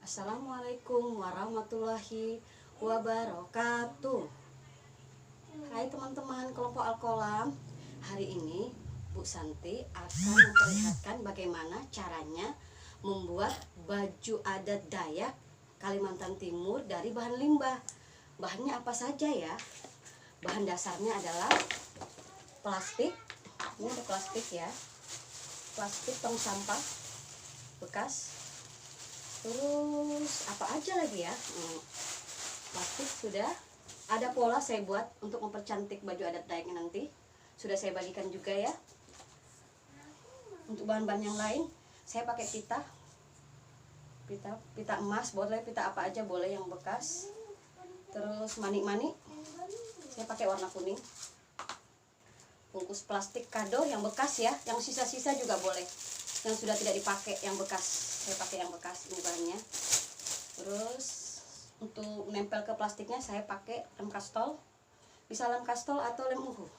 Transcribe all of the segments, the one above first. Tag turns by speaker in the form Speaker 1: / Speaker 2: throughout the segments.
Speaker 1: Assalamualaikum warahmatullahi wabarakatuh. Hai teman-teman kelompok Alkolam. Hari ini Bu Santi akan memperlihatkan bagaimana caranya membuat baju adat Dayak Kalimantan Timur dari bahan limbah. Bahannya apa saja ya? Bahan dasarnya adalah plastik. Ini ada plastik ya. Plastik tong sampah bekas. Terus apa aja lagi ya? Plastik sudah. Ada pola saya buat untuk mempercantik baju adat Dayaknya nanti. Sudah saya bagikan juga ya. Untuk bahan-bahan yang lain, saya pakai pita emas boleh, pita apa aja boleh yang bekas. Terus manik-manik, saya pakai warna kuning. Bungkus plastik kado yang bekas ya, yang sisa-sisa juga boleh. Yang sudah tidak dipakai, yang bekas, saya pakai yang bekas ini bahannya. Terus untuk nempel ke plastiknya saya pakai lem kastol, bisa lem kastol atau lem uhu.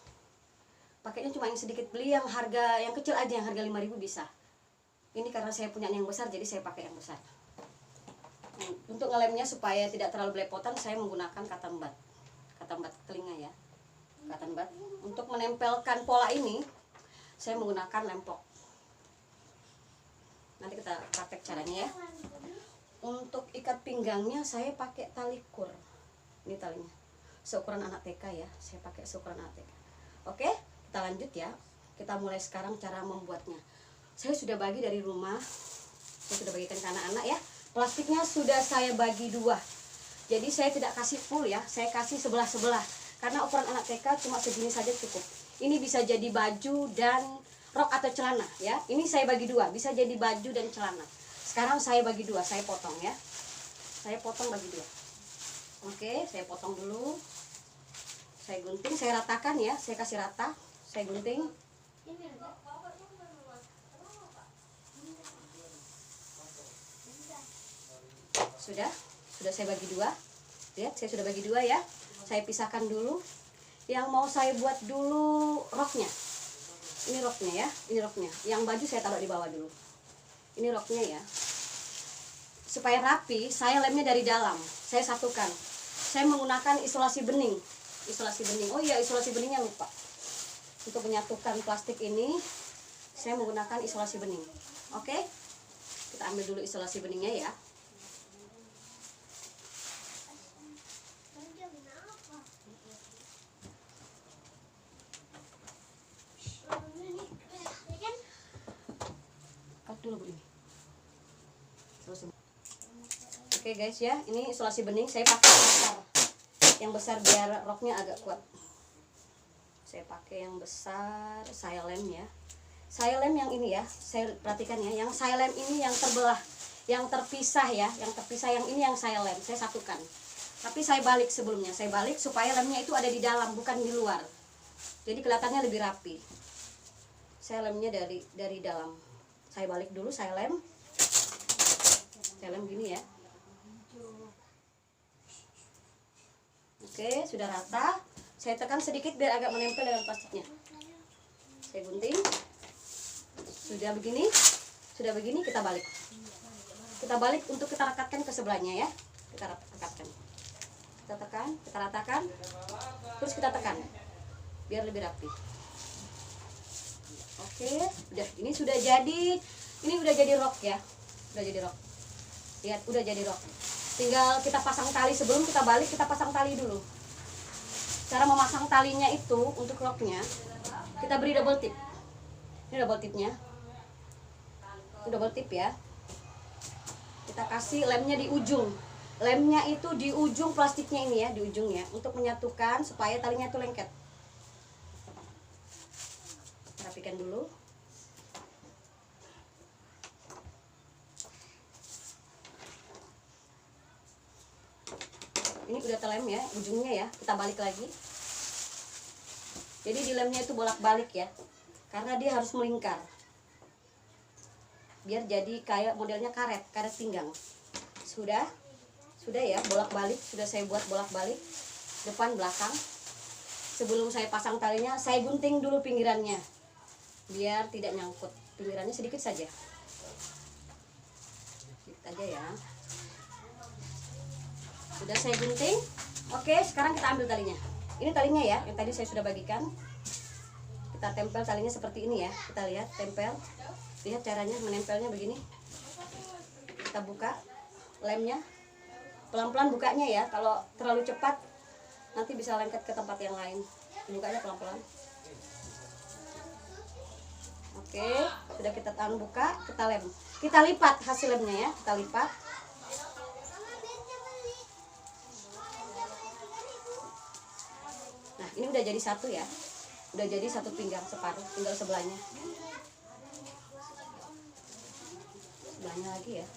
Speaker 1: Pakainya cuma yang sedikit, beli yang harga yang kecil aja, yang harga 5.000 bisa. Ini karena saya punya yang besar jadi saya pakai yang besar. Untuk ngelemnya supaya tidak terlalu belepotan, saya menggunakan cotton bud telinga ya, cotton bud. Untuk menempelkan pola ini saya menggunakan lempok. Nanti kita praktek caranya ya. Untuk ikat pinggangnya saya pakai tali kur. Ini talinya seukuran anak TK ya, saya pakai seukuran anak TK. Oke, kita lanjut ya. Kita mulai sekarang cara membuatnya. Saya sudah bagi dari rumah, saya sudah bagikan ke anak-anak ya. Plastiknya sudah saya bagi dua, jadi saya tidak kasih full ya, saya kasih sebelah-sebelah. Karena ukuran anak TK cuma segini saja cukup. Ini bisa jadi baju dan rok atau celana ya. Ini saya bagi dua, bisa jadi baju dan celana. Sekarang saya bagi dua, saya potong ya. Saya potong bagi dua. Oke, saya potong dulu. Saya gunting, saya ratakan ya, saya kasih rata, saya gunting. Sudah saya bagi dua. Lihat, saya sudah bagi dua ya. Saya pisahkan dulu. Yang mau saya buat dulu roknya. Ini roknya ya, ini roknya. Yang baju saya taruh di bawah dulu. Ini roknya ya. Supaya rapi, saya lemnya dari dalam. Saya satukan. Saya menggunakan isolasi bening. Isolasi bening. Oh iya, isolasi beningnya lupa. Untuk menyatukan plastik ini, saya menggunakan isolasi bening. Oke? Kita ambil dulu isolasi beningnya ya. Dulu ini. Oke guys ya, ini isolasi bening saya pakai yang besar biar roknya agak kuat. Saya pakai yang besar, saya lem ya. Saya lem yang ini ya, saya perhatikan ya, yang saya lem ini yang terbelah, yang terpisah ya, yang terpisah yang ini yang saya lem, saya satukan. Tapi saya balik sebelumnya, saya balik supaya lemnya itu ada di dalam bukan di luar. Jadi kelihatannya lebih rapi. Saya lemnya dari dalam. Saya balik dulu, saya lem gini ya. Oke, sudah rata. Saya tekan sedikit biar agak menempel dengan plastiknya. Saya gunting. Sudah begini kita balik. Kita balik untuk kita rekatkan ke sebelahnya ya. Kita rekatkan. Kita tekan, kita ratakan. Terus kita tekan biar lebih rapi. Oke, udah, ini sudah jadi rok ya. Udah jadi rok. Lihat, udah jadi rok. Tinggal kita pasang tali, sebelum kita balik kita pasang tali dulu. Cara memasang talinya itu untuk roknya, kita beri double tip. Ini double tipnya. Ini double tip ya. Kita kasih lemnya di ujung. Lemnya itu di ujung plastiknya ini ya, di ujungnya, untuk menyatukan supaya talinya itu lengket. Rapikan dulu. Ini udah terlem ya, ujungnya ya, kita balik lagi. Jadi di lemnya itu bolak-balik ya, karena dia harus melingkar. Biar jadi kayak modelnya karet pinggang. Sudah ya, bolak-balik, sudah saya buat bolak-balik, depan belakang. Sebelum saya pasang talinya, saya gunting dulu pinggirannya. Biar tidak nyangkut, pinggirannya sedikit saja. Sedikit aja ya. Sudah saya gunting. Oke, sekarang kita ambil talinya. Ini talinya ya, yang tadi saya sudah bagikan. Kita tempel talinya seperti ini ya. Kita lihat, tempel. Lihat caranya menempelnya begini. Kita buka lemnya. Pelan-pelan bukanya ya. Kalau terlalu cepat nanti bisa lengket ke tempat yang lain. Bukanya pelan-pelan. Oke, sudah kita buka, kita lem. Kita lipat hasil lemnya ya, kita lipat. Nah, ini udah jadi satu ya. Udah jadi satu pinggang separuh, tinggal sebelahnya. Sebelahnya lagi ya.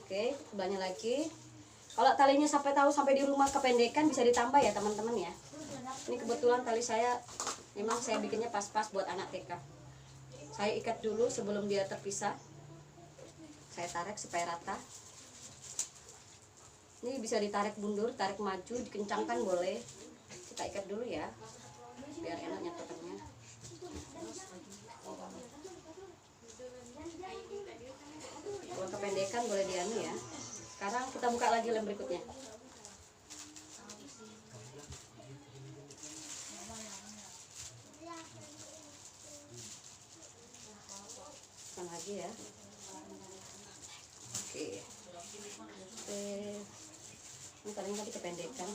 Speaker 1: Oke, sebelahnya lagi. Kalau talinya sampai di rumah kependekan bisa ditambah ya teman-teman ya. Ini kebetulan tali saya memang saya bikinnya pas-pas buat anak TK. Saya ikat dulu sebelum dia terpisah. Saya tarik supaya rata. Ini bisa ditarik mundur, tarik maju, dikencangkan boleh. Kita ikat dulu ya, biar enak nyatukannya. Kalau kependekan boleh dianu ya. Sekarang kita buka lagi lem berikutnya. Lagi ya. Oke. Ini talinya tadi kependekan.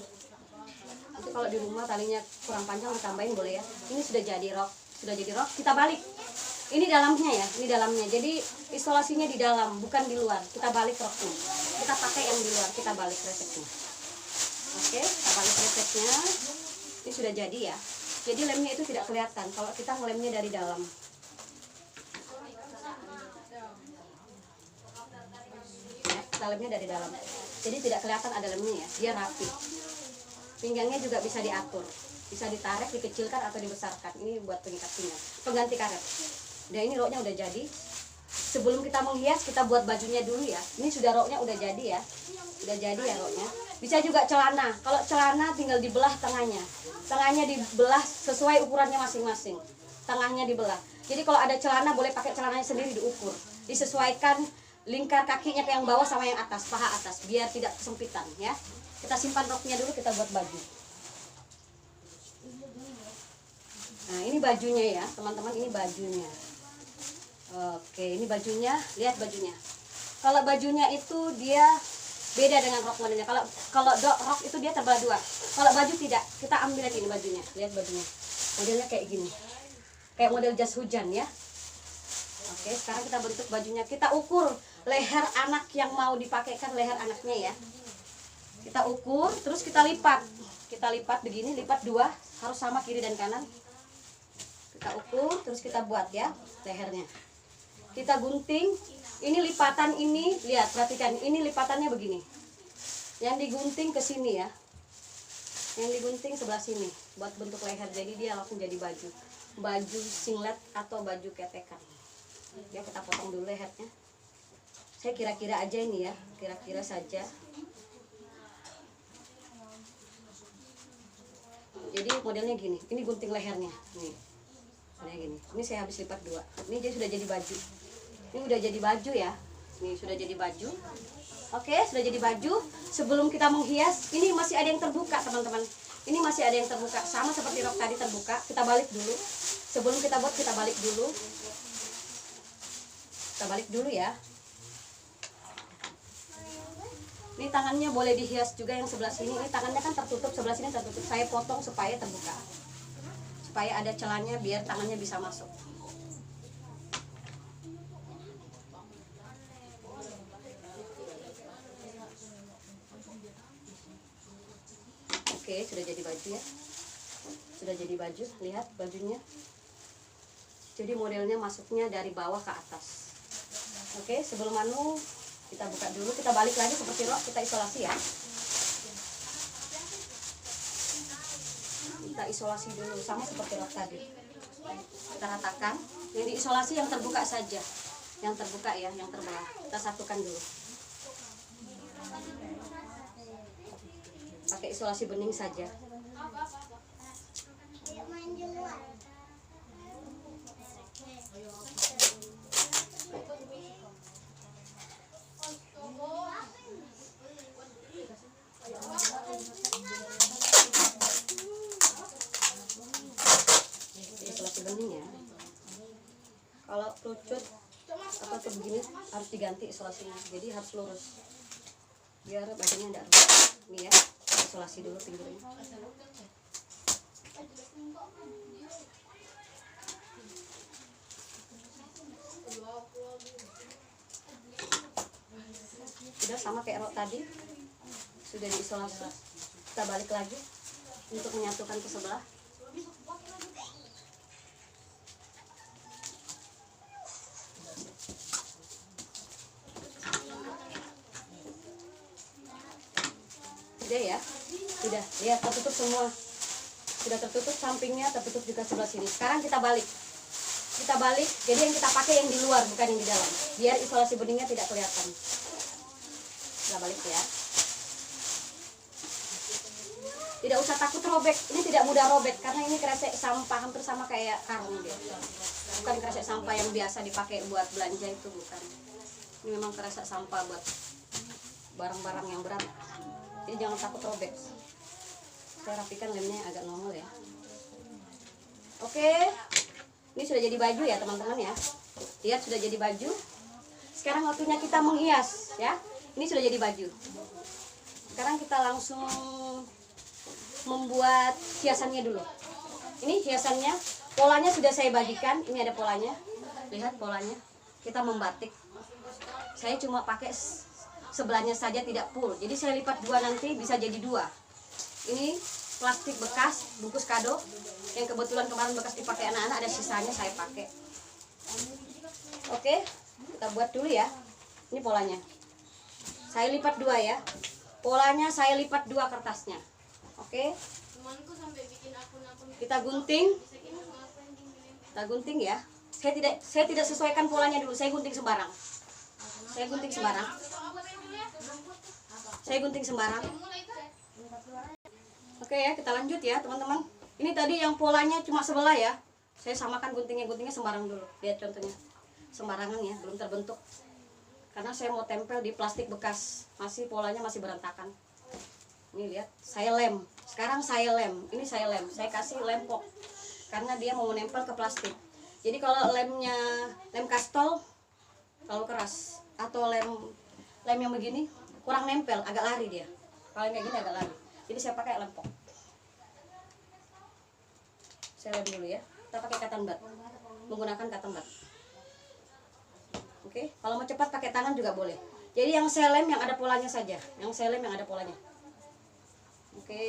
Speaker 1: Nanti kalau di rumah talinya kurang panjang ditambahin boleh ya. Ini sudah jadi rok, kita balik. Ini dalamnya ya, ini dalamnya. Jadi isolasinya di dalam, bukan di luar. Kita balik roknya. Kita pakai yang di luar, kita balik reseknya. Oke, kita balik reseknya. Ini sudah jadi ya. Jadi lemnya itu tidak kelihatan kalau kita ngelemnya dari dalam. Lemnya dari dalam, jadi tidak kelihatan ada lemnya ya, dia rapi. Pinggangnya juga bisa diatur, bisa ditarik, dikecilkan atau dibesarkan. Ini buat pengikat pinggang, pengganti karet. Udah, ini roknya udah jadi. Sebelum kita menghias, kita buat bajunya dulu ya. Ini sudah roknya udah jadi ya, udah jadi ya roknya. Bisa juga celana. Kalau celana tinggal dibelah tengahnya, dibelah sesuai ukurannya masing-masing. Tengahnya dibelah. Jadi kalau ada celana boleh pakai celananya sendiri, diukur, disesuaikan lingkar kakinya ke yang bawah sama yang atas, paha atas, biar tidak kesempitan ya. Kita simpan roknya dulu, kita buat baju. Nah, ini bajunya ya teman-teman, ini bajunya. Oke, ini bajunya, lihat bajunya. Kalau bajunya itu dia beda dengan rok modelnya. Kalau rok itu dia terbelah dua. Kalau baju tidak, kita ambil ini bajunya, lihat bajunya. Modelnya kayak gini, kayak model jas hujan ya. Oke, sekarang kita bentuk bajunya. Kita ukur leher anak yang mau dipakaikan, leher anaknya ya. Kita ukur, terus kita lipat. Kita lipat begini, lipat dua, harus sama kiri dan kanan. Kita ukur, terus kita buat ya lehernya. Kita gunting. Ini lipatan ini, lihat, perhatikan. Ini lipatannya begini. Yang digunting ke sini ya. Yang digunting sebelah sini buat bentuk leher. Jadi dia langsung jadi baju. Baju singlet atau baju ketekan. Ya, kita potong dulu lehernya. Saya kira-kira aja ini ya, kira-kira saja. Jadi modelnya gini, ini gunting lehernya, nih, modelnya gini. Ini saya habis lipat dua. Ini jadi sudah jadi baju. Ini udah jadi baju ya. Nih sudah jadi baju. Oke, sudah jadi baju. Sebelum kita menghias, ini masih ada yang terbuka teman-teman. Ini masih ada yang terbuka, sama seperti rok tadi terbuka. Kita balik dulu. Sebelum kita buat, kita balik dulu. Kita balik dulu ya. Ini tangannya boleh dihias juga yang sebelah sini. Ini tangannya kan tertutup, sebelah sini tertutup. Saya potong supaya terbuka, supaya ada celahnya biar tangannya bisa masuk. Oke, sudah jadi baju ya. Sudah jadi baju, lihat bajunya. Jadi modelnya masuknya dari bawah ke atas. Oke, sebelum kita buka dulu, kita balik lagi seperti rok, kita isolasi ya. Kita isolasi dulu, sama seperti rok tadi. Kita ratakan, yang diisolasi yang terbuka saja. Yang terbuka ya, yang terbelah. Kita satukan dulu. Pakai isolasi bening saja. atau begini harus diganti isolasinya, jadi harus lurus biar bajunya tidak rusak. Ini ya, isolasi dulu pinggirnya. Udah sama kayak rok tadi, sudah diisolasi. Kita balik lagi untuk menyatukan ke sebelah. Udah ya, sudah lihat tertutup semua, sudah tertutup sampingnya, tertutup juga sebelah sini. Sekarang kita balik, jadi yang kita pakai yang di luar bukan yang di dalam, biar isolasi beningnya tidak kelihatan. Kita balik ya, tidak usah takut robek, ini tidak mudah robek karena ini kresek sampah, hampir sama kayak karung dia, bukan kresek sampah yang biasa dipakai buat belanja itu, bukan. Ini memang kresek sampah buat barang-barang yang berat. Jadi jangan takut robek. Saya rapikan lemnya agak nongol ya. Oke, ini sudah jadi baju ya teman-teman ya. Lihat sudah jadi baju. Sekarang waktunya kita menghias ya. Ini sudah jadi baju. Sekarang kita langsung membuat hiasannya dulu. Ini hiasannya, polanya sudah saya bagikan. Ini ada polanya. Lihat polanya. Kita membatik. Saya cuma pakai sebelahnya saja, tidak full, jadi saya lipat dua, nanti bisa jadi dua. Ini plastik bekas bungkus kado yang kebetulan kemarin bekas dipakai anak-anak, ada sisanya saya pakai. Oke, kita buat dulu ya. Ini polanya, saya lipat dua ya, polanya saya lipat dua kertasnya. Oke, kita gunting ya. Saya tidak sesuaikan polanya dulu, saya gunting sembarang. Oke ya, kita lanjut ya teman-teman. Ini tadi yang polanya cuma sebelah ya, saya samakan guntingnya sembarang dulu. Lihat contohnya, sembarangan ya, belum terbentuk karena saya mau tempel di plastik bekas, polanya masih berantakan. Ini lihat, saya lem. Sekarang saya lem, ini saya lem, saya kasih lem pok karena dia mau menempel ke plastik. Jadi kalau lemnya lem kastol kalau keras, atau lem yang begini kurang nempel, agak lari dia. Kalau kayak gini agak lari, jadi saya pakai lem pok. Saya lem dulu ya, kita pakai cotton bud, menggunakan cotton bud. Oke, kalau mau cepat pakai tangan juga boleh. Jadi yang saya lem yang ada polanya saja, Oke.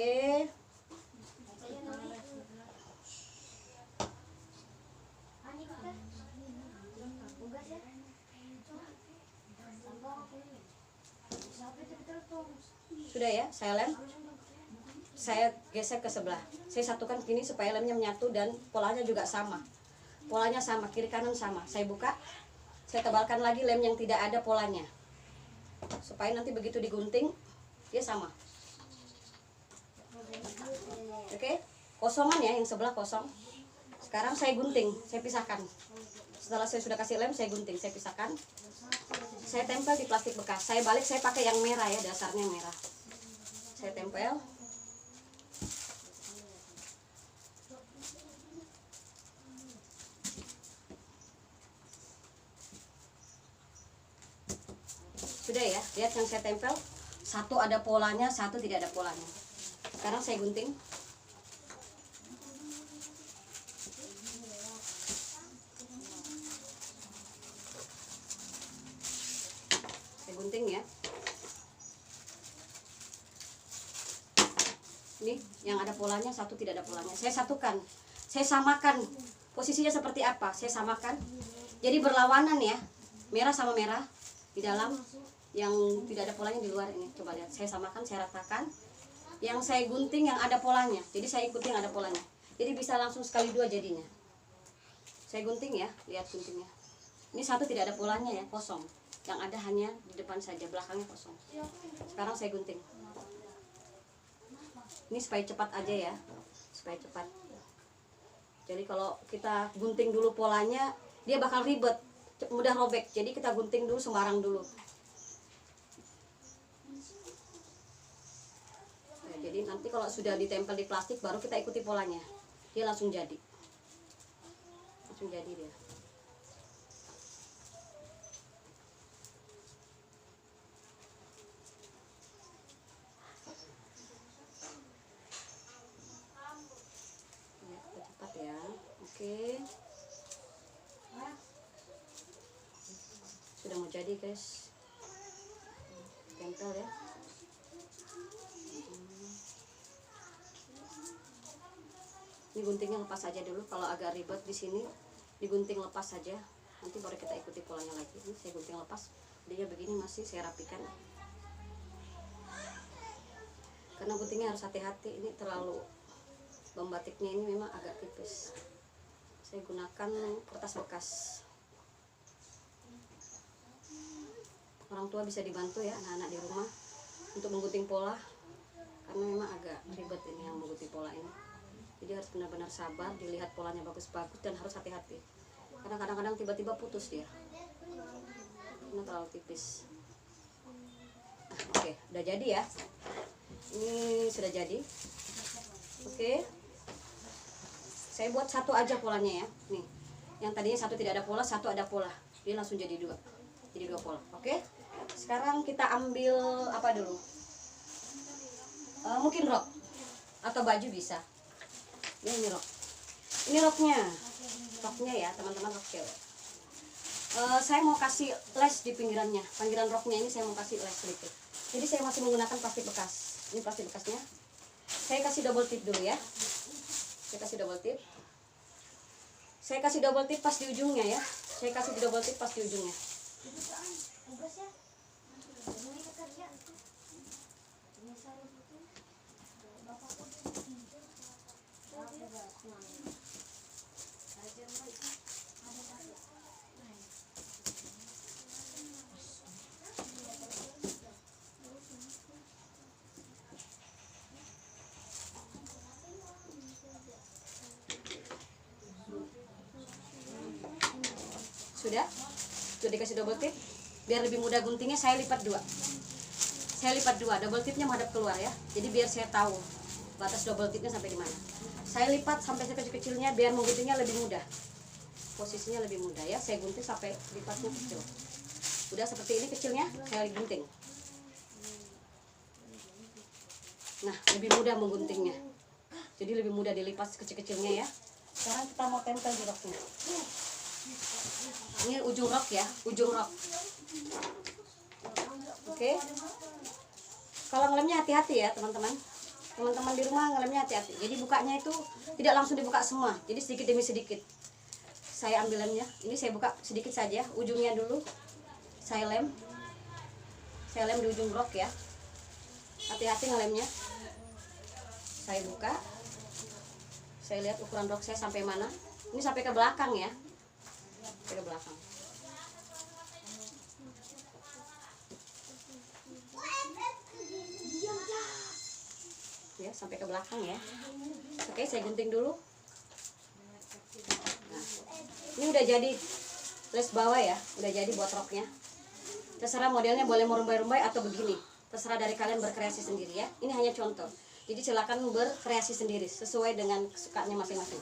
Speaker 1: Sudah ya, saya lem, saya gesek ke sebelah, saya satukan gini supaya lemnya menyatu dan polanya juga sama, kiri kanan sama. Saya buka, saya tebalkan lagi lem yang tidak ada polanya supaya nanti begitu digunting dia sama. Oke, kosongan ya, yang sebelah kosong. Sekarang saya gunting, saya pisahkan. Setelah saya sudah kasih lem, saya gunting, saya pisahkan. Saya tempel di plastik bekas. Saya balik, saya pakai yang merah ya, dasarnya merah. Saya tempel. Sudah ya, lihat yang saya tempel. Satu ada polanya, satu tidak ada polanya. Sekarang saya gunting. Gunting ya. Ini yang ada polanya, satu tidak ada polanya. Saya satukan, saya samakan. Posisinya seperti apa? Saya samakan. Jadi berlawanan ya. Merah sama merah di dalam, yang tidak ada polanya di luar ini. Coba lihat, saya samakan, saya ratakan. Yang saya gunting yang ada polanya. Jadi saya ikuti yang ada polanya. Jadi bisa langsung sekali dua jadinya. Saya gunting ya, lihat guntingnya. Ini satu tidak ada polanya ya, kosong. Yang ada hanya di depan saja, belakangnya kosong. Sekarang saya gunting. Ini supaya cepat aja ya, supaya cepat. Jadi kalau kita gunting dulu polanya, dia bakal ribet, mudah robek. Jadi kita gunting dulu sembarang dulu. Nah, jadi nanti kalau sudah ditempel di plastik, baru kita ikuti polanya. Dia langsung jadi dia. sudah mau jadi guys. Tempel ya. Ini guntingnya lepas saja dulu. Kalau agak ribet di sini, digunting lepas saja. Nanti baru kita ikuti polanya lagi. Ini saya gunting lepas. Dia begini masih saya rapikan. Karena guntingnya harus hati-hati. Ini terlalu batiknya ini memang agak tipis. Saya gunakan kertas bekas. Orang tua bisa dibantu ya, anak-anak di rumah untuk menggunting pola. Karena memang agak ribet ini yang menggunting pola ini. Jadi harus benar-benar sabar, dilihat polanya bagus-bagus dan harus hati-hati. Karena kadang-kadang tiba-tiba putus dia. Karena terlalu tipis. Oke, udah jadi ya. Ini sudah jadi. Oke. Saya buat satu aja polanya ya. Nih. Yang tadinya satu tidak ada pola, satu ada pola. Dia langsung jadi dua. Jadi dua pola. Oke. Sekarang kita ambil apa dulu? Mungkin rok atau baju bisa. Ini rok. Ini roknya. Roknya ya, teman-teman, rok cewek. Saya mau kasih les di pinggirannya. Pinggiran roknya ini saya mau kasih les sedikit. Jadi saya masih menggunakan plastik bekas. Ini plastik bekasnya. Saya kasih double tip dulu ya. Saya kasih double tip. Saya kasih double tip pas di ujungnya ya. Saya kasih double tip pas di ujungnya. Sudah dikasih double tip. Biar lebih mudah guntingnya saya lipat dua. Saya lipat dua, double tipnya menghadap keluar ya. Jadi biar saya tahu batas double tipnya sampai di mana. Saya lipat sampai sekecil-kecilnya biar mengguntingnya lebih mudah. Posisinya lebih mudah ya. Saya gunting sampai lipatnya kecil. Udah seperti ini kecilnya, saya gunting. Nah, lebih mudah mengguntingnya. Jadi lebih mudah dilipat kecil-kecilnya ya. Sekarang kita mau tempel di roknya. Ini ujung rok ya, ujung rok. Oke. Kalau ngelemnya hati-hati ya teman-teman. Teman-teman di rumah ngelemnya hati-hati. Jadi bukanya itu tidak langsung dibuka semua. Jadi sedikit demi sedikit. Saya ambil lemnya. Ini saya buka sedikit saja. Ujungnya dulu. Saya lem. Saya lem di ujung rok ya. Hati-hati ngelemnya. Saya buka. Saya lihat ukuran rok saya sampai mana. Ini sampai ke belakang ya. Sampai ke belakang. Ya, sampai ke belakang ya. Oke, saya gunting dulu. Nah, ini udah jadi les bawah ya, udah jadi buat roknya. Terserah modelnya, boleh merumbai-rumbai atau begini. Terserah dari kalian berkreasi sendiri ya. Ini hanya contoh. Jadi silakan berkreasi sendiri sesuai dengan kesukaannya masing-masing.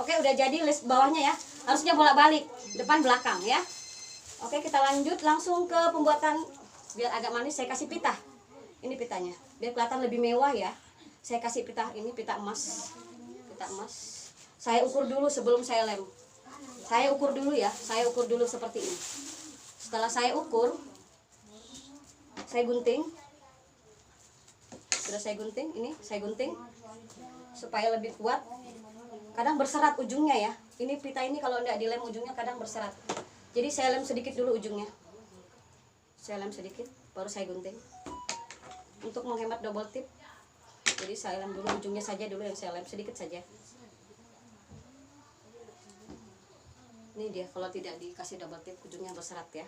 Speaker 1: Oke, udah jadi les bawahnya ya. Harusnya bolak-balik, depan belakang ya. Oke, kita lanjut langsung ke pembuatan. Biar agak manis saya kasih pita. Ini pitanya. Biar kelihatan lebih mewah ya. Saya kasih pita ini, pita emas. Pita emas. Saya ukur dulu sebelum saya lem. Saya ukur dulu ya. Saya ukur dulu seperti ini. Setelah saya ukur, saya gunting. Sudah saya gunting, ini saya gunting supaya lebih kuat. Kadang berserat ujungnya ya. Ini pita ini kalau tidak dilem ujungnya kadang berserat. Jadi saya lem sedikit dulu ujungnya. Saya lem sedikit, baru saya gunting. Untuk menghemat double tip. Jadi saya lem dulu ujungnya saja dulu, yang saya lem sedikit saja. Ini dia kalau tidak dikasih double tip ujungnya berserat ya.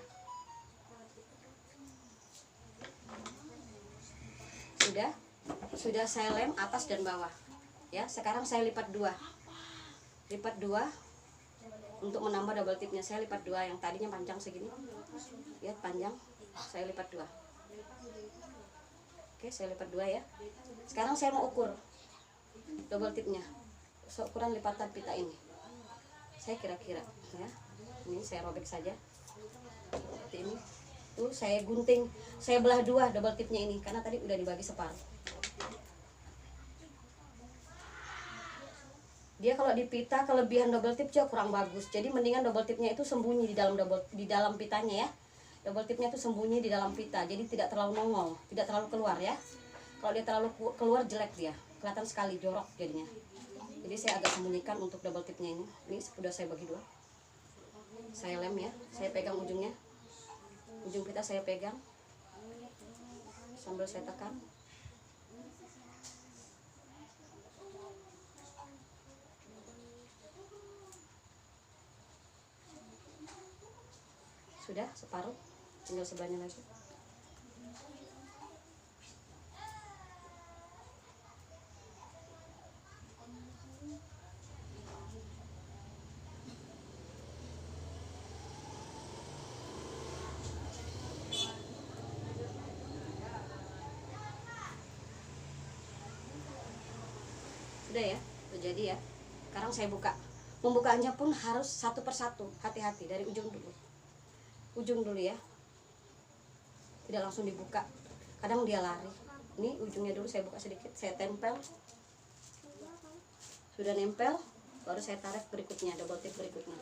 Speaker 1: Sudah saya lem atas dan bawah. Ya, sekarang saya lipat dua. Lipat dua untuk menambah double tipnya. Saya lipat dua, yang tadinya panjang segini. Lihat panjang, saya lipat dua. Oke, saya lipat dua ya. Sekarang saya mau ukur double tipnya. Seukuran lipatan pita ini. Saya kira-kira ya. Ini saya robek saja. Seperti ini. Tuh saya gunting, saya belah dua double tipnya ini karena tadi udah dibagi separuh. Dia kalau di pita kelebihan double tip juga kurang bagus. Jadi mendingan double tipnya itu sembunyi di dalam pitanya ya. Double tipnya itu sembunyi di dalam pita, jadi tidak terlalu nongol, tidak terlalu keluar ya. Kalau dia terlalu keluar jelek dia, kelihatan sekali jorok jadinya. Jadi saya agak sembunyikan untuk double tipnya ini. Ini sudah saya bagi dua. Saya lem ya, saya pegang ujungnya. Ujung pita saya pegang sambil saya tekan. Sudah separuh, tinggal sebelahnya lagi. Sudah ya, udah jadi ya. Sekarang saya buka. Pembukaannya pun harus satu persatu, hati-hati dari ujung dulu. Ujung dulu ya, tidak langsung dibuka, kadang dia lari. Ini ujungnya dulu saya buka sedikit, saya tempel. Sudah nempel, baru saya tarik berikutnya, double tip berikutnya.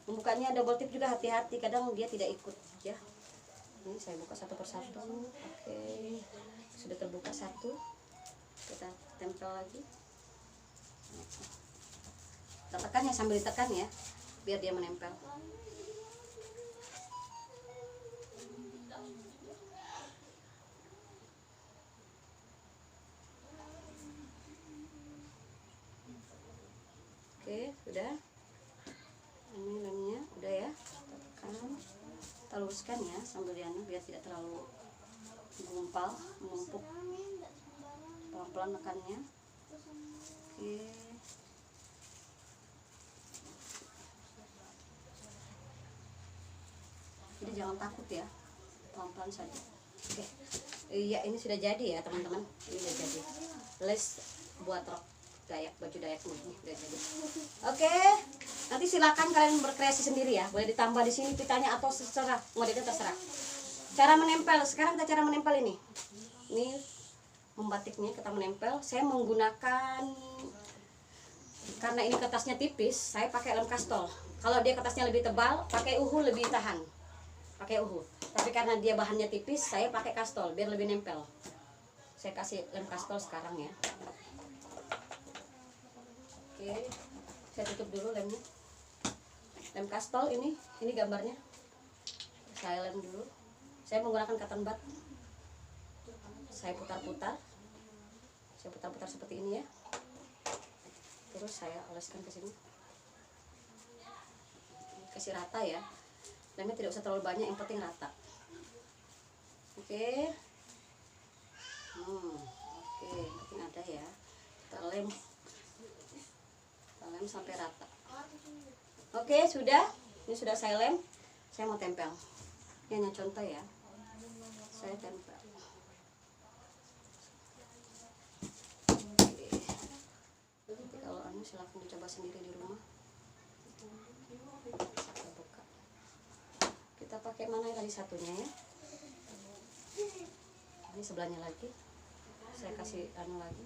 Speaker 1: Pembukanya double tip juga hati-hati, kadang dia tidak ikut ya. Ini saya buka satu persatu. Oke, sudah terbuka satu, kita tempel lagi. Kita tekan ya, sambil ditekan ya, biar dia menempel. Oke, sudah. Ini lemnya udah ya. Tekan, kita luruskan ya sambil dianu biar tidak terlalu menggumpal, menumpuk. Pelan-pelan tekannya. Oke. Jadi jangan takut ya, pelan-pelan saja. Oke. Iya, ini sudah jadi ya teman-teman. Ini sudah jadi. Les buat rok Dayak, baju Dayak ini udah jadi. Oke, nanti silakan kalian berkreasi sendiri ya. Boleh ditambah di sini pitanya atau terserah, modelnya terserah. Cara menempel, sekarang kita cara menempel ini. Ini membatiknya kita menempel. Saya menggunakan, karena ini kertasnya tipis, saya pakai lem kastol. Kalau dia kertasnya lebih tebal, pakai uhu lebih tahan. Pakai uhu. Tapi karena dia bahannya tipis, saya pakai kastol biar lebih nempel. Saya kasih lem kastol sekarang ya. Oke, saya tutup dulu lemnya. Lem kastol ini gambarnya. Saya lem dulu. Saya menggunakan cotton bud. Saya putar-putar. Saya putar-putar seperti ini ya. Terus saya oleskan ke sini. Kasih rata ya. Lemnya tidak usah terlalu banyak, yang penting rata. Oke. Oke, penting ada ya. Kita lem sampai rata. Oke, sudah. Ini sudah saya lem. Saya mau tempel. Ini hanya contoh ya. Saya tempel. Oke. Nanti kalau silahkan dicoba sendiri di rumah. Kita buka. Kita pakai mana tadi satunya ya? Ini sebelahnya lagi. Saya kasih lagi.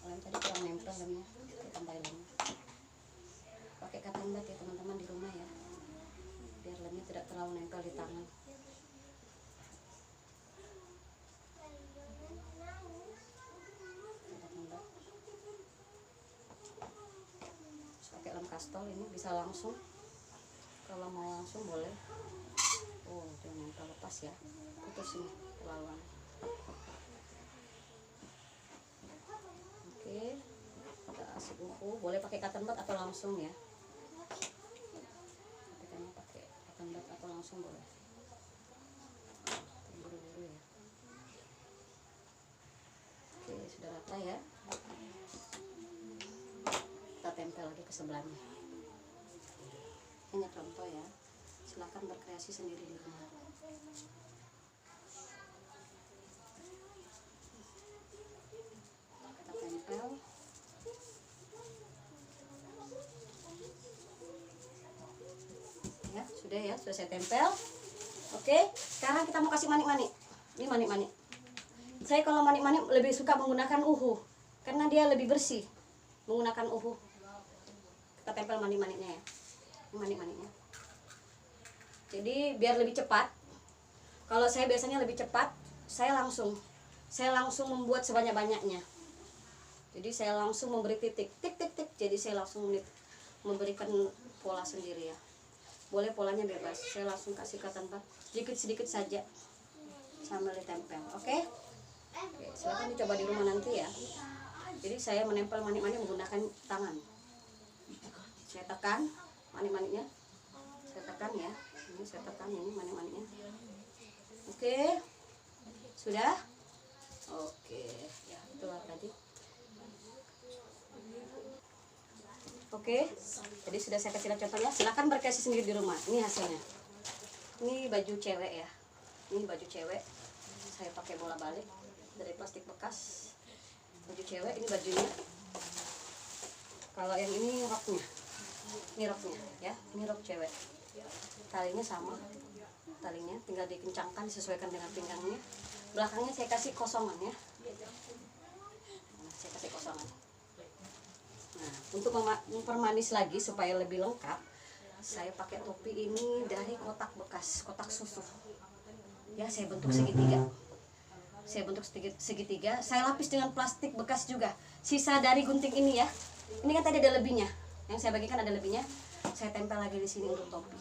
Speaker 1: Lem tadi kurang nempel lemnya, kita tambahin lemnya. Pakai cotton bud ya teman-teman di rumah ya, biar lemnya tidak terlalu nempel di tangan. Pakai lem kastol ini bisa langsung, kalau mau langsung boleh. Oh, dia nempel lepas ya, putus ini terlalu. Oke, kita kasih uhu. Boleh pakai cotton bud atau langsung ya. Kita pakai cotton bud atau langsung boleh. Buru-buru ya. Oke, sudah rata ya. Kita tempel lagi ke sebelahnya. Ini contoh ya. Silakan berkreasi sendiri di rumah. Ya, sudah saya tempel. Oke, sekarang kita mau kasih manik-manik. Ini manik-manik. Saya kalau manik-manik lebih suka menggunakan uhu karena dia lebih bersih. Menggunakan uhu. Kita tempel manik-maniknya ya. Ini manik-maniknya. Jadi biar lebih cepat, kalau saya biasanya lebih cepat, saya langsung membuat sebanyak-banyaknya. Jadi saya langsung memberi titik, tik tik tik. Jadi saya langsung memberikan pola sendiri ya. Boleh polanya bebas. Saya langsung kasih ke tempat sedikit-sedikit saja sambil ditempel. Oke? Oke, silakan dicoba di rumah nanti ya. Jadi saya menempel manik-manik menggunakan tangan. Saya tekan manik-maniknya. Saya tekan ya. Ini saya tekan ini manik-maniknya. Oke. Sudah? Oke. Ya, itulah tadi. Oke. Jadi sudah saya kasih contohnya. Silakan berkreasi sendiri di rumah. Ini hasilnya. Ini baju cewek ya. Ini baju cewek. Saya pakai bola balik dari plastik bekas. Baju cewek, ini bajunya. Kalau yang ini roknya. Ini roknya ya. Ini rok cewek. Talinya sama. Talinya tinggal dikencangkan disesuaikan dengan pinggangnya. Belakangnya saya kasih kosongan ya. Nah, saya kasih kosongan. Nah, untuk mempermanis lagi supaya lebih lengkap, saya pakai topi ini dari kotak bekas, kotak susu. Ya, saya bentuk segitiga. Saya lapis dengan plastik bekas juga. Sisa dari gunting ini ya. Ini kan tadi ada lebihnya. Yang saya bagikan ada lebihnya. Saya tempel lagi di sini untuk topi.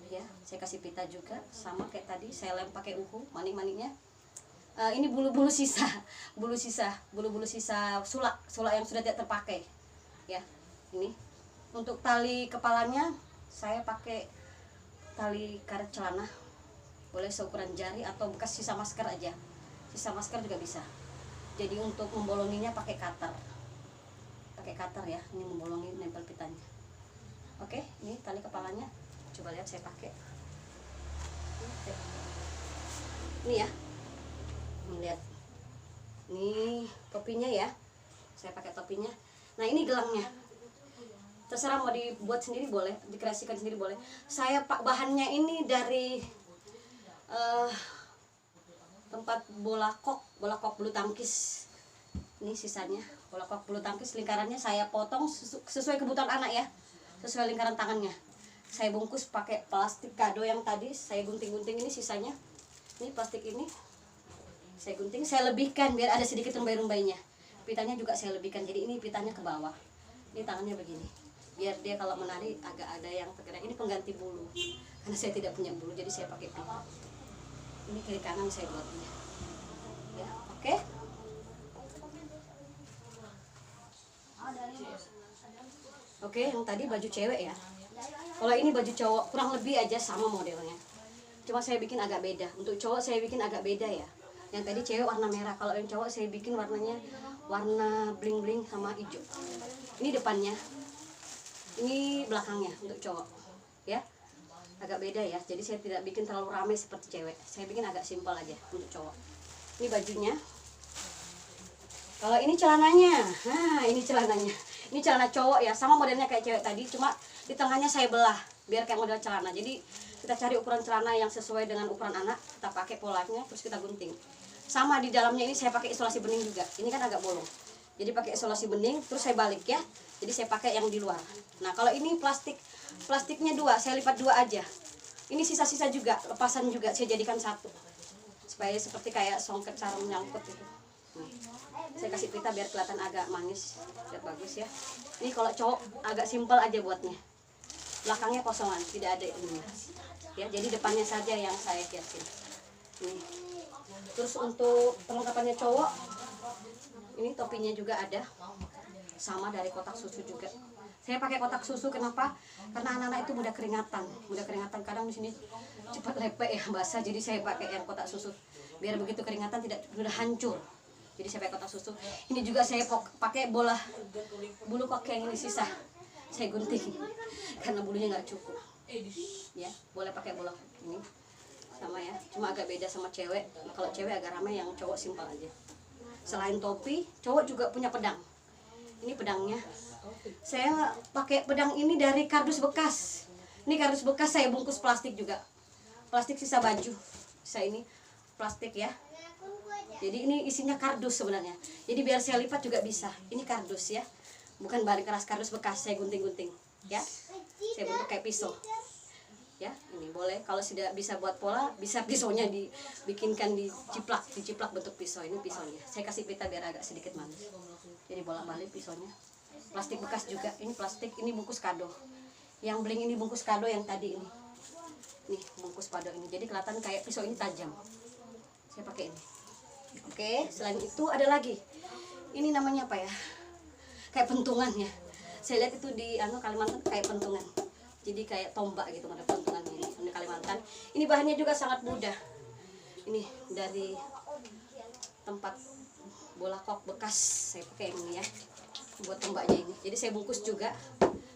Speaker 1: Ya, saya kasih pita juga sama kayak tadi. Saya lem pakai uhu, manik-maniknya. Ini bulu-bulu sisa, bulu-bulu sisa sulak yang sudah tidak terpakai. Ya, ini. Untuk tali kepalanya saya pakai tali karet celana. Boleh seukuran jari atau bekas sisa masker aja. Sisa masker juga bisa. Jadi untuk membolonginya pakai cutter. Pakai cutter ya, ini membolongi nempel pitanya. Oke, ini tali kepalanya. Coba lihat saya pakai. Ini ya. Lihat. Ini topinya ya. Saya pakai topinya. Nah, ini gelangnya. Terserah mau dibuat sendiri boleh, dikreasikan sendiri boleh. Saya bahannya ini dari tempat bola kok bulu tangkis. Ini sisanya bola kok bulu tangkis, lingkarannya saya potong sesuai kebutuhan anak ya, sesuai lingkaran tangannya. Saya bungkus pakai plastik kado yang tadi saya gunting-gunting. Ini sisanya, ini plastik ini saya gunting, saya lebihkan biar ada sedikit rumbai-rumbainya. Pitanya juga saya lebihkan, jadi ini pitanya ke bawah, ini tangannya begini, biar dia kalau menari agak ada yang tergerak. Ini pengganti bulu, karena saya tidak punya bulu, jadi saya pakai pita. Ini kiri kanan saya buatnya ya. Oke. Oke, yang tadi baju cewek ya. Kalau ini baju cowok kurang lebih aja sama modelnya, cuma saya bikin agak beda. Untuk cowok saya bikin agak beda ya. Yang tadi cewek warna merah, kalau yang cowok saya bikin warnanya warna bling-bling sama hijau. Ini depannya, ini belakangnya untuk cowok ya. Agak beda ya, jadi saya tidak bikin terlalu ramai seperti cewek. Saya bikin agak simpel aja untuk cowok. Ini bajunya. Kalau ini celananya, nah ini celananya. Ini celana cowok ya, sama modelnya kayak cewek tadi, cuma di tengahnya saya belah biar kayak model celana. Jadi kita cari ukuran celana yang sesuai dengan ukuran anak, kita pakai polanya, terus kita gunting. Sama di dalamnya ini saya pakai isolasi bening juga. Ini kan agak bolong, jadi pakai isolasi bening, terus saya balik ya. Jadi saya pakai yang di luar. Nah, kalau ini plastiknya 2, saya lipat 2 aja. Ini sisa-sisa juga, lepasan juga saya jadikan 1, supaya seperti kayak songket sarung nyangkut gitu. Nah, saya kasih pita biar kelihatan agak manis, biar bagus ya. Ini kalau cowok agak simpel aja buatnya. Belakangnya kosongan, tidak ada ini ya. Jadi depannya saja yang saya hiasin. Ini. Terus untuk perlengkapannya cowok, ini topinya juga ada, sama dari kotak susu juga. Saya pakai kotak susu kenapa? Karena anak-anak itu mudah keringatan. Kadang di sini cepat lepek ya, basah. Jadi saya pakai yang kotak susu biar begitu keringatan tidak mudah hancur. Jadi saya pakai kotak susu. Ini juga saya pakai bola bulu kok yang ini sisa. Saya gunting karena bulunya nggak cukup. Ya, boleh pakai bola ini sama ya. Cuma agak beda sama cewek. Kalau cewek agak ramai, yang cowok simpel aja. Selain topi, cowok juga punya pedang. Ini pedangnya. Saya pakai pedang ini dari kardus bekas. Ini kardus bekas saya bungkus plastik juga. Plastik sisa baju. Saya ini plastik ya. Jadi ini isinya kardus sebenarnya. Jadi biar saya lipat juga bisa. Ini kardus ya. Bukan bahan keras, kardus bekas saya gunting-gunting ya. Saya bentuk kayak pisau. ya. Ini boleh kalau sudah bisa buat pola, bisa pisaunya dibikinkan diciplak bentuk pisau. Ini pisaunya saya kasih pita biar agak sedikit manis, jadi bolak-balik pisaunya. Plastik bekas juga, ini plastik, ini bungkus kado yang bling, ini bungkus kado yang tadi ini, nih bungkus kado ini, jadi kelihatan kayak pisau ini tajam, saya pakai ini. Oke, selain itu ada lagi, ini namanya apa ya, kayak pentungannya. Saya lihat itu di Kalimantan kayak pentungan, jadi kayak tombak gitu, ada pentungan ini di Kalimantan. Ini bahannya juga sangat mudah. Ini dari tempat bola kok bekas, saya pakai ini ya buat tombaknya ini. Jadi saya bungkus juga,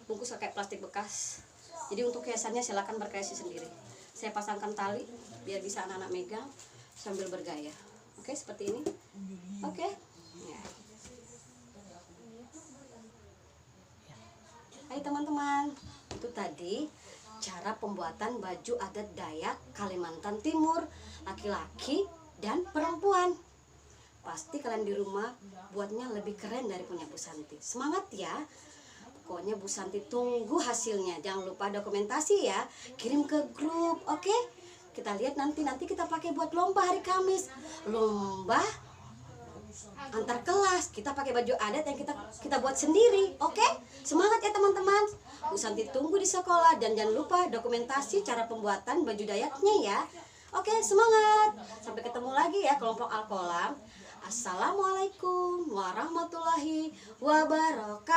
Speaker 1: bungkus pakai plastik bekas. Jadi untuk hiasannya silakan berkreasi sendiri. Saya pasangkan tali biar bisa anak-anak megang sambil bergaya. Oke, seperti ini. Oke. Ya. Hai teman-teman, itu tadi cara pembuatan baju adat Dayak Kalimantan Timur, laki-laki dan perempuan. Pasti kalian di rumah buatnya lebih keren dari punya Bu Santi. Semangat ya. Pokoknya Bu Santi tunggu hasilnya. Jangan lupa dokumentasi ya, kirim ke grup, oke? Kita lihat nanti kita pakai buat lomba hari Kamis. Lomba antar kelas, kita pakai baju adat yang kita buat sendiri, oke? Semangat ya teman-teman. Bu Santi tunggu di sekolah, dan jangan lupa dokumentasi cara pembuatan baju Dayaknya ya. Oke, semangat. Sampai ketemu lagi ya kelompok Al-Kolam. Assalamualaikum warahmatullahi wabarakatuh.